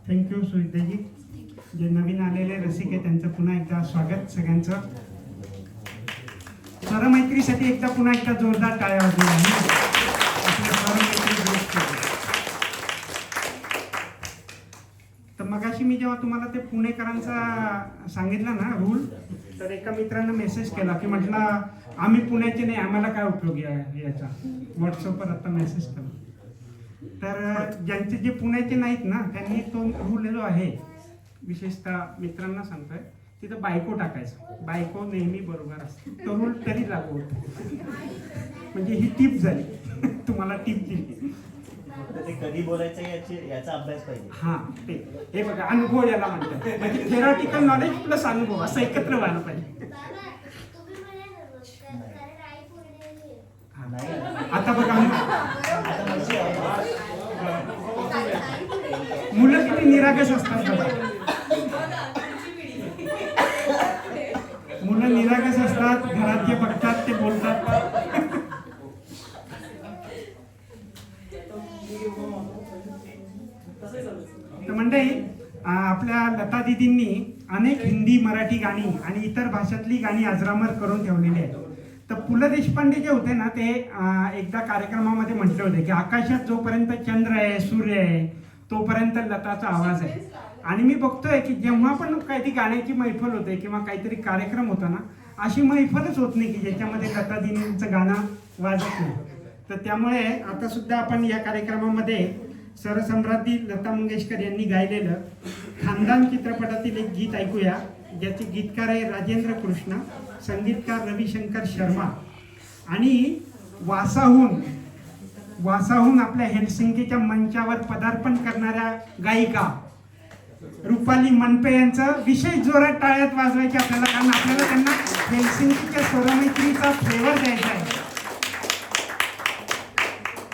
Thank you सुविद्याजी. जे नवीन आलेले रसिक आहे त्यांचं पुन्हा एकदा स्वागत सगळ्यांचं. स्वरमैत्रीसाठी एकदा पुन्हा एकदा जोरदार टाळ्या वाजवल्या. तर मगाशी मी जेव्हा तुम्हाला ते पुणेकरांचा सांगितलं ना रूल, तर एका मित्रानं मेसेज केला की म्हटलं आम्ही पुण्याचे नाही, आम्हाला काय उपयोग आहे याचा. व्हॉट्सअपवर आता मेसेज केला. तर ज्यांचे जे पुण्याचे नाहीत ना त्यांनी तो रूल जो आहे विशेषतः मित्रांना सांगतोय, तिथं बायको टाकायचं. बायको नेहमी बरोबर असते. तो रूल तरी लागू होतो. म्हणजे ही टिप झाली. तुम्हाला टिप दिली. ते कधी बोलायचं याचा अभ्यास पाहिजे. हा ते हे बघा, अनुभव याला म्हणतात. म्हणजे थेरॉटिकल नॉलेज प्लस अनुभव असं एकत्र व्हायला पाहिजे. आता बघा मुलं किती निरागस असतात बघा. मुलं निरागस असतात, घरात जे बघतात ते बोलतात. तर मंडळी, आपल्या लता दीदींनी अनेक हिंदी मराठी गाणी आणि इतर भाषातली गाणी अजरामर करून ठेवलेली आहेत. तर पु ल देशपांडे जे होते ना ते एकदा कार्यक्रमामध्ये म्हटले होते की आकाशात जोपर्यंत चंद्र आहे सूर्य आहे तोपर्यंत लताचा आवाज आहे. आणि मी बघतोय की जेव्हा पण काहीतरी गाण्याची मैफल होते किंवा काहीतरी कार्यक्रम होता ना, अशी मैफलच होत नाही की ज्याच्यामध्ये लता दीदींचं गाणं वाजत नाही. तर त्यामुळे आता सुद्धा आपण या कार्यक्रमामध्ये स्वरसम्राज्ञी लता मंगेशकर यांनी गायलेलं खानदान चित्रपटातील एक गीत ऐकूया, ज्याचे गीतकार आहे राजेंद्र कृष्ण, संगीतकार रविशंकर शर्मा. आणि वासाहून आपल्या हेलसिंकीच्या मंचावर पदार्पण करणाऱ्या गायिका रुपाली मनपे यांचं विशेष जोरात टाळ्यात वाजवायचे आपल्याला, कारण आपल्याला त्यांना हेलसिंकीच्या स्वरमैत्रीचा फ्लेवर द्यायचा आहे.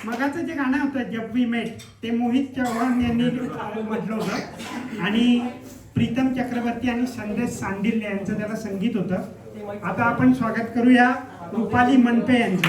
मगाचं जे गाणं होतं जब वी मेट ते मोहित चव्हाण यांनी म्हटलं होतं आणि प्रीतम चक्रवर्ती आणि संदेश सांडिल्य यांचं त्याला संगीत होतं. आता आपण स्वागत करूया रुपाली मनपे यांचं.